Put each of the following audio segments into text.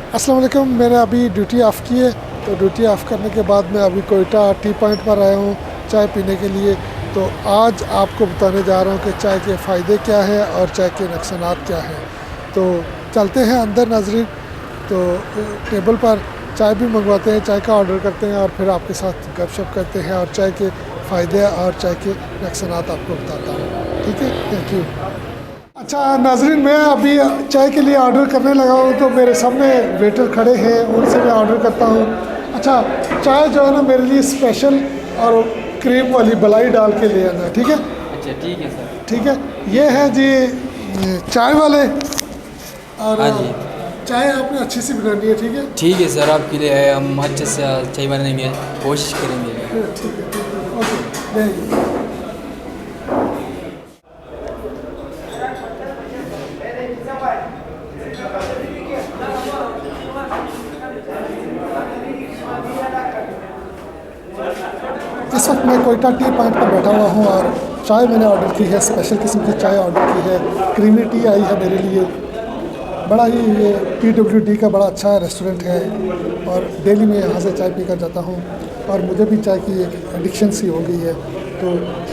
अस्सलाम वालेकुम। मैंने अभी ड्यूटी ऑफ़ की है, तो ड्यूटी ऑफ़ करने के बाद मैं अभी कोयटा टी पॉइंट पर आया हूँ चाय पीने के लिए। तो आज आपको बताने जा रहा हूँ कि चाय के फ़ायदे क्या हैं और चाय के नुकसानात क्या हैं। तो चलते हैं अंदर नाज़रीन। तो टेबल पर चाय भी मंगवाते हैं, चाय का ऑर्डर करते हैं और फिर आपके साथ गपशप करते हैं और चाय के फ़ायदे और चाय के नुकसानात आपको बताता हूँ। ठीक है, थैंक यू। अच्छा नाजरीन, मैं अभी चाय के लिए ऑर्डर करने लगा हूँ, तो मेरे सामने वेटर खड़े हैं, उनसे मैं ऑर्डर करता हूँ। अच्छा, चाय जो है ना मेरे लिए स्पेशल और क्रीम वाली मलाई डाल के ले आना, ठीक है? अच्छा ठीक है सर। ठीक है। ये है जी चाय वाले। और हाँ जी चाय आपने अच्छी सी बनानी है, ठीक है? ठीक है सर, आपके लिए है, हम अच्छे से चाय बनाने की कोशिश करेंगे। ठीक है, ओके, ले आइए। इस वक्त मैं कोयटा टी पॉइंट पर बैठा हुआ हूँ और चाय मैंने ऑर्डर की है, स्पेशल किस्म की चाय ऑर्डर की है। क्रीमी टी आई है मेरे लिए। बड़ा ही ये PWD का बड़ा अच्छा रेस्टोरेंट है और डेली मैं यहाँ से चाय पी कर जाता हूँ और मुझे भी चाय की एक एडिक्शन सी हो गई है। तो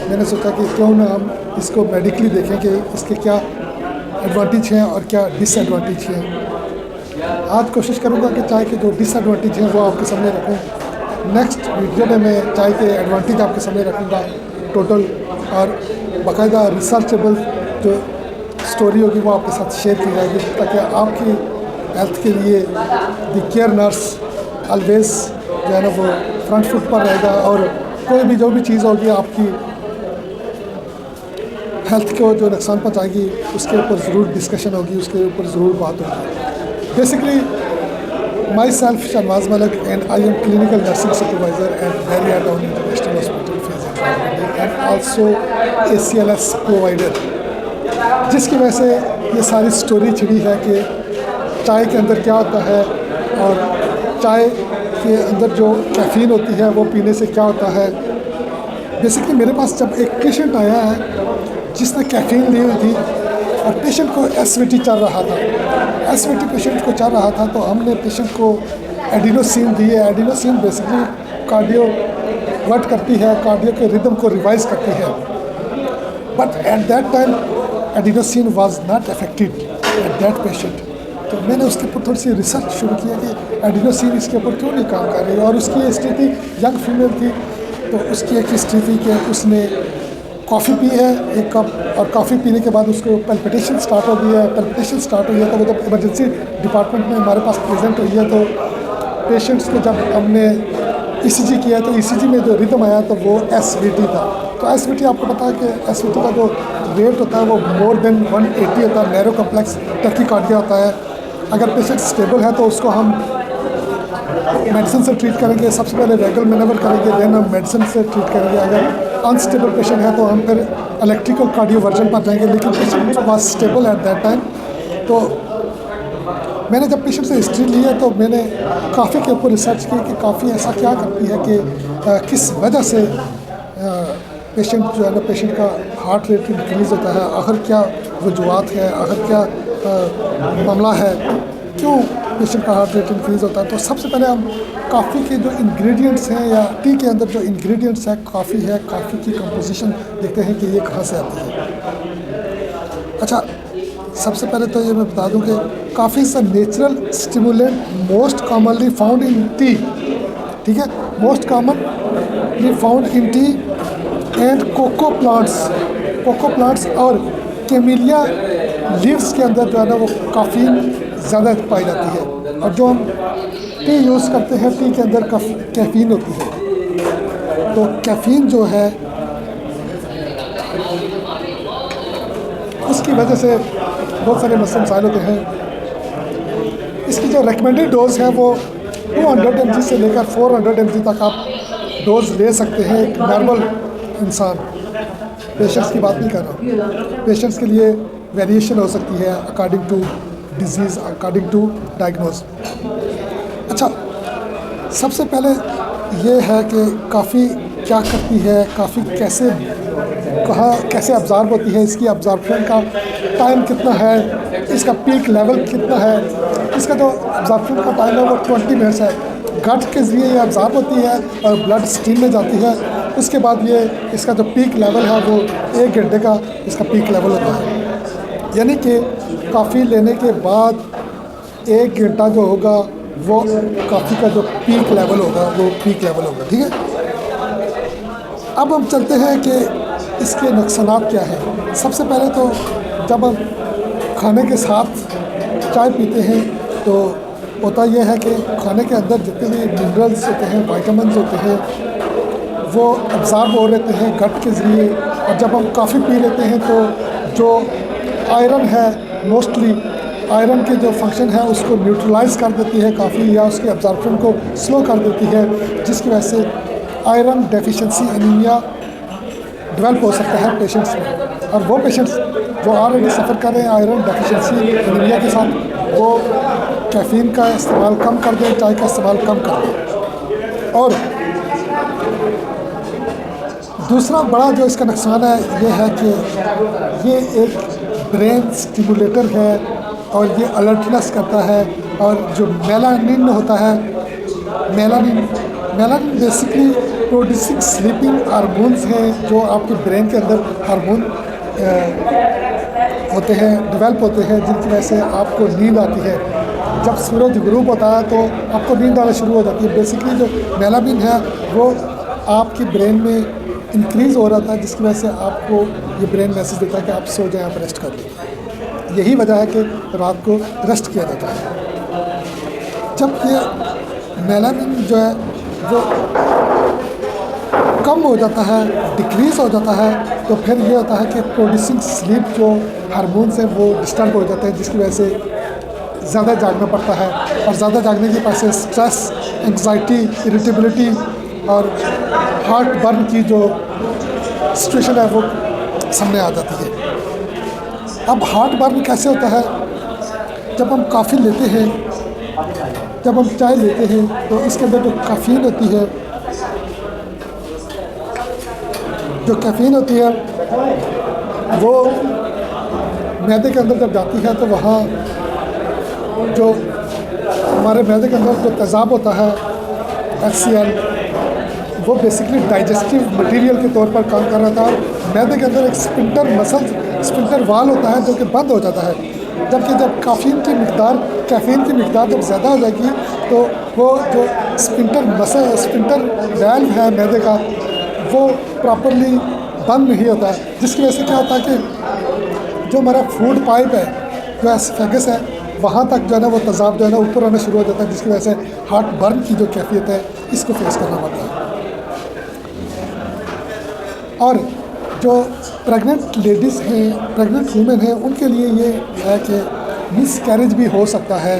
मैंने सोचा कि क्यों ना हम इसको मेडिकली देखें कि इसके क्या एडवांटेज हैं और क्या डिसएडवांटेज हैं। आज कोशिश करूँगा कि चाय के जो डिसएडवांटेज हैं वो आपके सामने रखूँ। नेक्स्ट वीडियो में मैं चाय के एडवांटेज आपके सामने रखूँगा टोटल, और बाकायदा रिसर्चेबल जो स्टोरी होगी वो आपके साथ शेयर की जाएगी, ताकि आपकी हेल्थ के लिए द केयर नर्स ऑलवेज जो है ना वो फ्रंट फुट पर रहेगा और कोई भी जो भी चीज़ होगी आपकी हेल्थ को जो नुकसान पहुँचाएगी उसके ऊपर ज़रूर डिस्कशन होगी, उसके ऊपर ज़रूर बात होगी। Basically myself Shanwaz Malik, and I am clinical nursing supervisor at Daria Town International Hospital Physics and also ACLS provider, जिसकी वजह से ये सारी स्टोरी छिड़ी है कि चाय के अंदर क्या होता है और चाय के अंदर जो कैफ़ीन होती है वो पीने से क्या होता है। बेसिकली मेरे पास जब एक पेशेंट आया है जिसने कैफ़ीन ली हुई थी और पेशेंट को एसिडिटी चल रहा था, एसिडिटी पेशेंट को चल रहा था, तो हमने पेशेंट को एडिनोसिन दी है। एडिनोसिन बेसिकली कार्डियो वर्क करती है, कार्डियो के रिदम को रिवाइज करती है। But at that time adenosine was not effective at that patient. तो मैंने उसके ऊपर थोड़ी सी रिसर्च शुरू किया कि एडिनोसिन इसके ऊपर क्यों नहीं काम कर रही, और उसकी हिस्ट्री थी, यंग फीमेल थी, तो उसकी एक हिस्ट्री थी कि उसने कॉफ़ी पी है 1 कप, और कॉफ़ी पीने के बाद उसको पल्पिटेशन स्टार्ट हो गई है। पल्पिटेशन स्टार्ट हुई है तो वो जब इमरजेंसी डिपार्टमेंट में हमारे पास प्रेजेंट हुई है, तो पेशेंट्स को जब हमने ECG किया तो ECG में जो रिदम आया तो वो SVT था। तो SVT आपको पता है कि SVT का जो रेट होता है वो मोर देन 180 होता है, नैरो कम्प्लेक्स टैकीकार्डिया होता है। अगर पेशेंट स्टेबल है तो उसको हम मेडिसिन से ट्रीट करेंगे, सबसे पहले वैगल मैनेवर करेंगे, देन हम मेडिसिन से ट्रीट करेंगे। अगर अनस्टेबल पेशेंट है तो हम फिर इलेक्ट्रिकल कार्डियोवर्जन पर जाएंगे, लेकिन patient was stable at that time. तो मैंने जब पेशेंट से हिस्ट्री ली है तो मैंने काफ़ी के ऊपर रिसर्च की कि काफ़ी ऐसा क्या करती है कि किस वजह से पेशेंट जो है ना पेशेंट का हार्ट रेट इंक्रीज़ होता है, आखिर क्या वजूहत है, आखिर क्या मामला है, क्यों पेशेंट का हार्ट रेट इंक्रीज़ होता है। तो सबसे पहले हम कॉफ़ी के जो इंग्रेडिएंट्स हैं या टी के अंदर जो इंग्रेडिएंट्स है कॉफ़ी है, कॉफ़ी की कंपोजिशन देखते हैं कि ये कहाँ से आती है। अच्छा, सबसे पहले तो ये मैं बता दूं कि coffee is a natural stimulant most commonly found in tea, ठीक है, most commonly found in tea and cocoa plants और कैमिलिया लीव्स के अंदर जो है ना वो काफ़ीन ज़्यादा पाई जाती है। और जो हम टी यूज़ करते हैं टी के अंदर कैफ़ीन होती है। तो कैफ़ीन जो है उसकी वजह से बहुत सारे मसाइल होते हैं। इसकी जो रिकमेंडेड डोज़ है वो 200 mg से लेकर 400 mg तक आप डोज़ ले सकते हैं एक नॉर्मल इंसान। पेशेंट्स की बात नहीं कर रहा, पेशेंट्स के लिए वेरिएशन हो सकती है according to disease, according to diagnose. अच्छा, सबसे पहले ये है कि काफ़ी क्या करती है, काफ़ी कैसे कहाँ कैसे अब्ज़ॉर्ब होती है, इसकी अब्ज़ॉर्प्शन का टाइम कितना है, इसका पीक लेवल कितना है। इसका जो अब्ज़ॉर्प्शन का टाइम है वो 20 मिनट्स है। गट के ज़रिए ये अब्ज़ॉर्ब होती है और ब्लड स्ट्रीम में जाती है। उसके बाद ये इसका जो पीक लेवल है वो 1 घंटे का इसका पीक लेवल होता है। यानी कि कॉफ़ी लेने के बाद 1 घंटा जो होगा वो कॉफ़ी का जो पीक लेवल होगा वो पीक लेवल होगा। ठीक है, अब हम चलते हैं कि इसके नुकसानात क्या हैं। सबसे पहले तो जब हम खाने के साथ चाय पीते हैं तो होता यह है कि खाने के अंदर जितने भी मिनरल्स होते हैं, विटामिन्स होते हैं, वो अब्ज़ॉर्ब हो रहते हैं गट के ज़रिए। और जब हम कॉफ़ी पी लेते हैं तो जो आयरन है, मोस्टली आयरन के जो फंक्शन है उसको न्यूट्रलाइज़ कर देती है कॉफ़ी, या उसके अब्ज़ॉर्प्शन को स्लो कर देती है, जिसकी वजह से आयरन डेफिशिएंसी एनीमिया डेवलप हो सकता है पेशेंट्स में। और वो पेशेंट्स जो ऑलरेडी सफ़र कर रहे हैं आयरन डेफिशिएंसी एनीमिया के साथ, वो कैफ़ीन का इस्तेमाल कम कर दें, चाय का इस्तेमाल कम कर दें। और दूसरा बड़ा जो इसका नुकसान है ये है कि ये एक ब्रेन स्टिमुलेटर है और ये अलर्टनेस करता है। और जो मेलानिन होता है, melanin basically producing sleeping hormones हैं जो आपके ब्रेन के अंदर हार्मोन होते हैं, डेवलप होते हैं, जिनकी वजह से आपको नींद आती है। जब सूरज गुरूब होता है तो आपको नींद आना शुरू हो जाती है। बेसिकली जो मेलानिन है वो आपकी ब्रेन में इंक्रीज़ हो रहा था, जिसकी वजह से आपको ये ब्रेन मैसेज देता है कि आप सो जाएं, आप रेस्ट कर लें। यही वजह है कि रात को रेस्ट किया जाता है। जब ये मेलानिन जो है वो कम हो जाता है, डिक्रीज़ हो जाता है, तो फिर ये होता है कि प्रोड्यूसिंग स्लीप जो हार्मोन्स हैं वो डिस्टर्ब हो जाते हैं, जिसकी वजह से ज़्यादा जागना पड़ता है। और ज़्यादा जागने की वजह से स्ट्रेस, एंग्जाइटी, इरिटेबिलिटी और हार्ट बर्न की जो सिचुएशन है वो सामने आ जाती है। अब हार्ट बर्न कैसे होता है? जब हम कॉफ़ी लेते हैं, जब हम चाय लेते हैं तो इसके अंदर जो कैफ़ीन होती है, वो मैदे के अंदर जब जाती है तो वहाँ जो हमारे मैदे के अंदर जो तेज़ाब होता है HCl, वो बेसिकली डाइजेस्टिव मटेरियल के तौर पर काम कर रहा था। मैदे के अंदर एक स्पिंटर वाल होता है जो कि बंद हो जाता है। जबकि जब कैफ़ीन की मिकदार जब ज़्यादा हो जाएगी तो वो जो स्पिंटर वाल्व है मैदे का, वो प्रॉपरली बंद नहीं होता है, जिसकी वजह से क्या होता है कि जो हमारा फूड पाइप है, जो एसोफेगस है, वहाँ तक जो है ना वो तेज़ाब जो है ना ऊपर आना शुरू हो जाता है, जिसकी वजह से हार्ट बर्न की जो कैफियत है इसको फेस करना पड़ता है। और जो प्रेग्नेंट लेडीज़ हैं, प्रेग्नेंट वुमेन हैं, उनके लिए ये है कि मिसकैरेज भी हो सकता है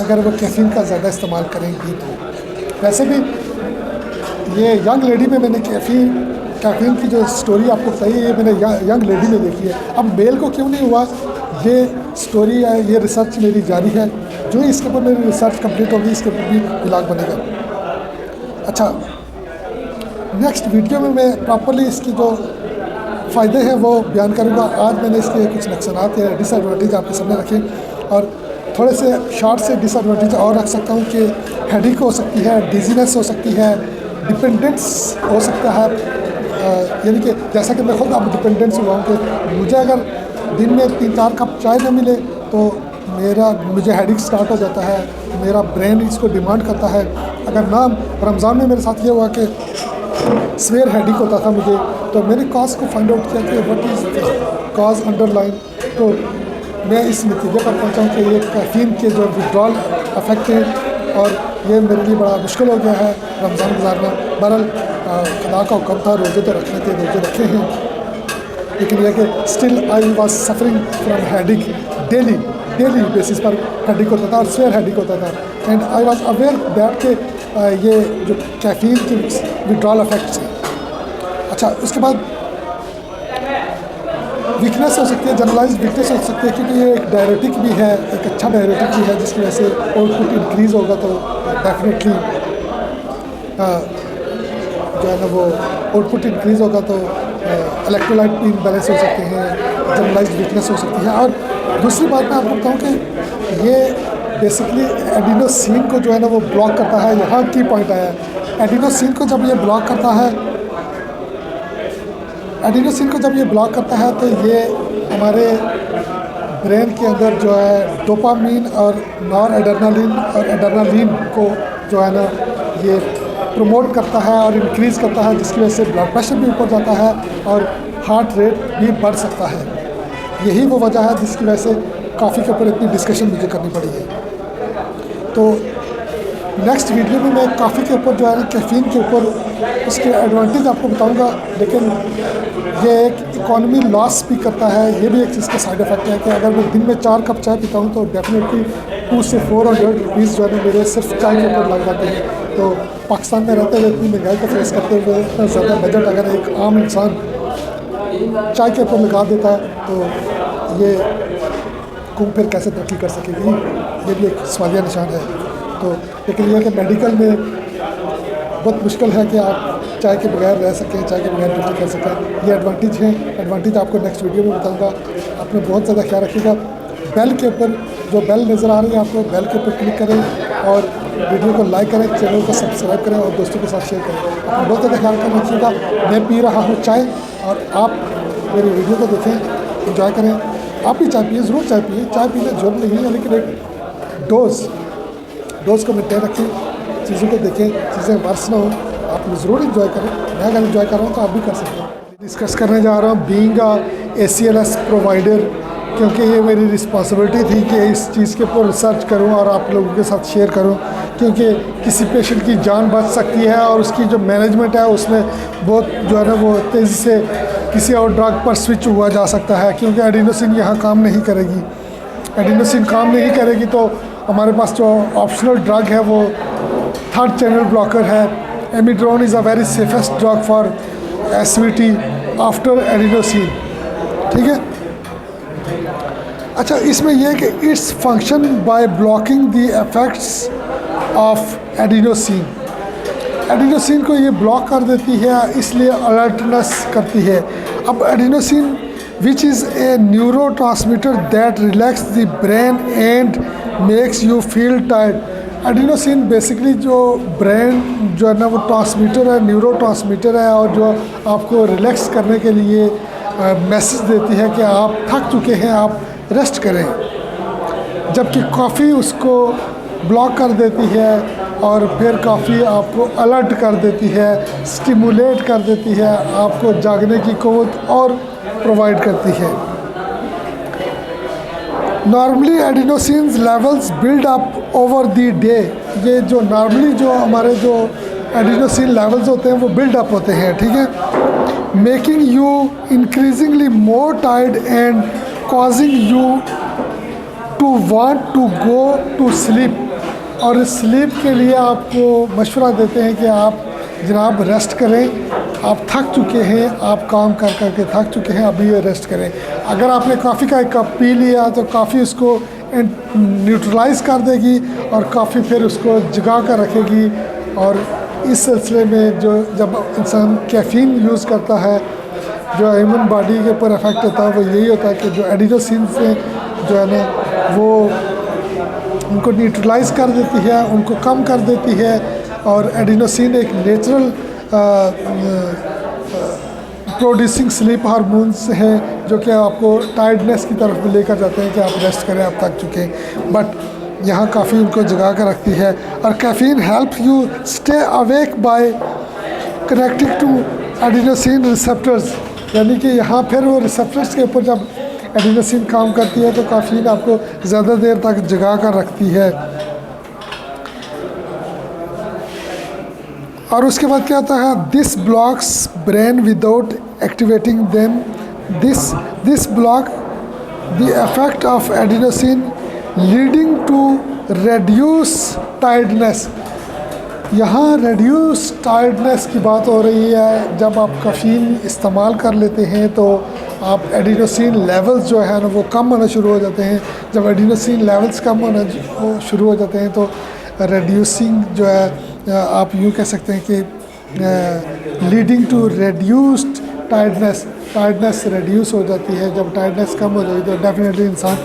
अगर वो कैफ़ीन का ज़्यादा इस्तेमाल करेंगी तो। वैसे भी ये यंग लेडी में मैंने कैफ़ीन की जो स्टोरी आपको बताई है, ये मैंने यंग लेडी में देखी है। अब मेल को क्यों नहीं हुआ, ये स्टोरी है, ये रिसर्च मेरी जारी है। जो इसके ऊपर मेरी रिसर्च कंप्लीट होगी इसके ऊपर भी ब्लॉग बनेगा। अच्छा, नेक्स्ट वीडियो में मैं प्रॉपरली इसकी जो फ़ायदे हैं वो बयान करूँगा। आज मैंने इसके कुछ नुकसानात या डिसएडवांटेज आपके सामने रखे, और थोड़े से शॉर्ट से डिसएडवांटेज और रख सकता हूँ कि हेडेक हो सकती है, डिजीनेस हो सकती है, डिपेंडेंस हो सकता है। यानी कि जैसा कि मैं खुद अब डिपेंडेंस हुआ हूँ कि मुझे अगर दिन में 3-4 कप चाय न मिले तो मुझे हेडेक स्टार्ट हो जाता है, मेरा ब्रेन इसको डिमांड करता है। अगर ना, रमज़ान में मेरे साथ ये हुआ कि सवेर हेडेक होता था मुझे, तो मैंने कॉज को फाइंड आउट किया कि व्हाट इज़ कॉज अंडरलाइन। तो मैं इस नतीजे पर पहुँचा हूँ कि ये कैफ़ीन के जो विड्रॉल इफेक्ट है, और ये मेरे लिए बड़ा मुश्किल हो गया है रमज़ान गुजारना। बहरहाल खुदा का हुक्म था, रोज़े तो रखने थे, रोज़े रखे हैं, लेकिन यह कि still I was suffering from headache daily basis पर हेडेक होता था, और सवेर हेडेक होता था। And I was aware that के ये जो कैफ़ीन के विड्रॉल इफेक्ट्स हैं। अच्छा, उसके बाद वीकनेस हो सकती है, जनरलाइज्ड वीकनेस हो सकती है, क्योंकि ये एक डायरेटिक भी है, एक अच्छा डायरेटिक भी है, जिसकी वजह से आउटपुट इंक्रीज़ होगा तो डेफिनेटली जो है ना वो आउटपुट इंक्रीज़ होगा तो इलेक्ट्रोलाइट भी इम्बैलेंस हो सकते हैं, जनरलाइज्ड वीकनेस हो सकती है। और दूसरी बात मैं आपको बताऊँ कि ये बेसिकली एडिनोसिन को जो है ना वो ब्लॉक करता है। यहाँ की पॉइंट आया है, एडिनोसिन को जब ये ब्लॉक करता है, एडिनोसिन को जब ये ब्लॉक करता है तो ये हमारे ब्रेन के अंदर जो है डोपामीन और नॉर एड्रेनालिन को जो है ना ये प्रमोट करता है और इंक्रीज़ करता है, जिसकी वजह से ब्लड प्रेशर भी ऊपर जाता है और हार्ट रेट भी बढ़ सकता है। यही वो वजह है जिसकी वजह से कॉफ़ी के ऊपर इतनी डिस्कशन मुझे करनी पड़ी है। तो नेक्स्ट वीडियो में मैं कॉफ़ी के ऊपर जो है ना कैफ़ीन के ऊपर उसके एडवांटेज आपको बताऊंगा, लेकिन ये एक इकोनॉमी लॉस भी करता है। ये भी एक चीज़ का साइड इफ़ेक्ट है कि अगर मैं दिन में 4 कप चाय पीता हूँ तो डेफिनेटली 2 से 400 रुपीज़ जो है ना मेरे सिर्फ चाय के ऊपर लग जाते हैं। तो पाकिस्तान में रहते हुए इतनी महंगाई को फेस करते हुए इतना ज़्यादा बजट अगर एक आम इंसान चाय के ऊपर लगा देता है तो ये कौम फिर कैसे तरक्की कर सकेगी, ये भी एक सवालिया निशान है। तो लेकिन यह कि मेडिकल में बहुत मुश्किल है कि आप चाय के बगैर रह सकें, चाय के बगैर ड्यूटी कर सकें। ये एडवांटेज हैं, एडवांटेज आपको नेक्स्ट वीडियो में बताऊंगा। आपने बहुत ज़्यादा ख्याल रखिएगा। बेल के ऊपर जो बेल नज़र आ रही है आपको बेल के ऊपर क्लिक करें और वीडियो को लाइक करें, चैनल को सब्सक्राइब करें और दोस्तों के साथ शेयर करें। आपने बहुत ज़्यादा ख्याल कर रखिएगा। मैं पी रहा हूँ चाय और आप मेरी वीडियो को देखें, इंजॉय करें। आप भी चाय पिए, ज़रूर चाय पिए। चाय पीना जरूर नहीं है, लेकिन एक डोज को मेंटेन रखें, चीज़ों को देखें, चीज़ें वर्स ना हो। आप ज़रूर इंजॉय करें। मैं अगर इंजॉय कर रहा हूँ तो आप भी कर सकते हैं। डिस्कस करने जा रहा हूँ बीइंग ACLS प्रोवाइडर, क्योंकि ये मेरी रिस्पॉन्सिबिलिटी थी कि इस चीज़ के ऊपर रिसर्च करूँ और आप लोगों के साथ शेयर करूँ, क्योंकि किसी पेशेंट की जान बच सकती है और उसकी जो मैनेजमेंट है उसमें बहुत जो है ना वो तेज़ी से किसी और ड्रग पर स्विच हुआ जा सकता है, क्योंकि एडिनोसिन यहाँ काम नहीं करेगी। एडिनोसिन काम नहीं करेगी तो हमारे पास जो ऑप्शनल ड्रग है वो 3rd चैनल ब्लॉकर है। Amiodarone is a very safest drug for acidity after adenosine, ठीक है। अच्छा, इसमें यह है कि its function by blocking the effects of adenosine. Adenosine को ये ब्लॉक कर देती है, इसलिए अलर्टनेस करती है। अब adenosine which is a neurotransmitter that relax the brain and makes you feel tired. Adenosine basically जो ब्रेन जो है ना वो ट्रांसमीटर है, न्यूरो ट्रांसमीटर है, और जो आपको रिलैक्स करने के लिए मैसेज देती है कि आप थक चुके हैं, आप रेस्ट करें। जबकि कॉफ़ी उसको ब्लॉक कर देती है और फिर कॉफ़ी आपको अलर्ट कर देती है, स्टिमुलेट कर देती है, आपको जागने की क़ुव्वत और प्रोवाइड करती है। Normally adenosine levels build up over the day. ये जो नॉर्मली जो हमारे जो एडिनोसिन लेवल्स होते हैं वो बिल्ड अप होते हैं, ठीक है, making you increasingly more tired and causing you to want to go to sleep. और स्लीप के लिए आपको मशवरा देते हैं कि आप जनाब रेस्ट करें, आप थक चुके हैं, आप काम कर कर के थक चुके हैं, अभी ये रेस्ट करें। अगर आपने कॉफ़ी का एक कप पी लिया तो कॉफ़ी उसको न्यूट्रलाइज़ कर देगी और कॉफ़ी फिर उसको जगा कर रखेगी। और इस सिलसिले में जो जब इंसान कैफ़ीन यूज़ करता है, जो ह्यूमन बॉडी के ऊपर इफ़ेक्ट होता है वो यही होता है कि जो एडिनोसिन से जो है ना वो उनको न्यूट्रलाइज़ कर देती है, उनको कम कर देती है। और एडिनोसिन एक नेचुरल प्रोड्यूसिंग स्लीप हार्मोन्स हैं जो कि आपको टायर्डनेस की तरफ भी लेकर जाते हैं कि आप रेस्ट करें, आप थक चुके हैं। बट यहाँ काफ़ी उनको जगा कर रखती है। और caffeine help you stay awake by connecting to adenosine receptors, यानी कि यहाँ फिर वो रिसेप्टर्स के ऊपर जब एडिनोसिन काम करती है तो कैफ़ीन आपको ज़्यादा देर तक जगा कर रखती है। और उसके बाद क्या आता है, this blocks brain without activating them. This block the effect of adenosine leading to reduce tiredness. यहाँ रेड्यूस टायर्डनेस की बात हो रही है। जब आप कैफ़ीन इस्तेमाल कर लेते हैं तो आप एडिनोसिन लेवल्स जो है ना वो कम होना शुरू हो जाते हैं। जब एडिनोसिन लेवल्स कम होना शुरू हो जाते हैं तो रेड्यूसिंग जो है आप यूँ कह सकते हैं कि leading to reduced tiredness reduce हो जाती है। जब टायर्डनेस कम हो जाएगी तो डेफिनेटली इंसान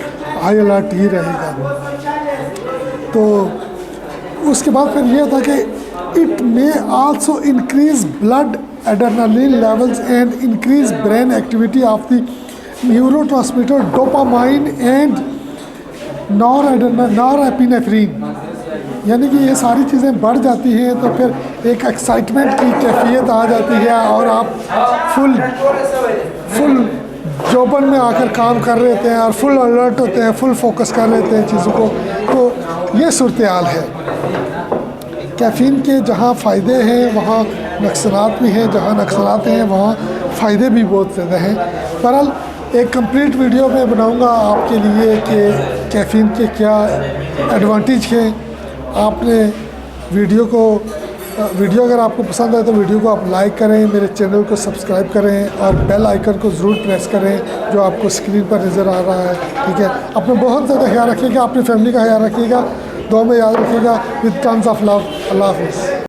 हाई अलर्ट ही रहेगा। तो उसके बाद फिर ये होता है कि it may also increase blood adrenaline levels and increase brain activity of the neurotransmitter dopamine and norepinephrine, यानी कि ये सारी चीज़ें बढ़ जाती हैं तो फिर एक एक्साइटमेंट की कैफियत आ जाती है और आप फुल जोबन में आकर काम कर रहे होते हैं और फुल अलर्ट होते हैं, फुल फोकस कर लेते हैं चीज़ों को। तो ये सूरत हाल है। कैफ़ीन के जहाँ फ़ायदे हैं वहाँ नुकसानात भी हैं, जहाँ नुकसानात हैं वहाँ फ़ायदे भी बहुत ज़्यादा हैं। बहरहाल एक कंप्लीट वीडियो मैं बनाऊंगा आपके लिए कि कैफ़ीन के क्या एडवांटेज हैं। आपने वीडियो अगर आपको पसंद आए तो वीडियो को आप लाइक करें, मेरे चैनल को सब्सक्राइब करें और बेल आइकन को ज़रूर प्रेस करें जो आपको स्क्रीन पर नज़र आ रहा है। ठीक है, अपना बहुत ज़्यादा ख्याल रखिएगा, अपनी फैमिली का ख्याल रखिएगा, दुआ में याद रखिएगा। विद टन्स ऑफ लव, अल्लाह हाफ़िज़।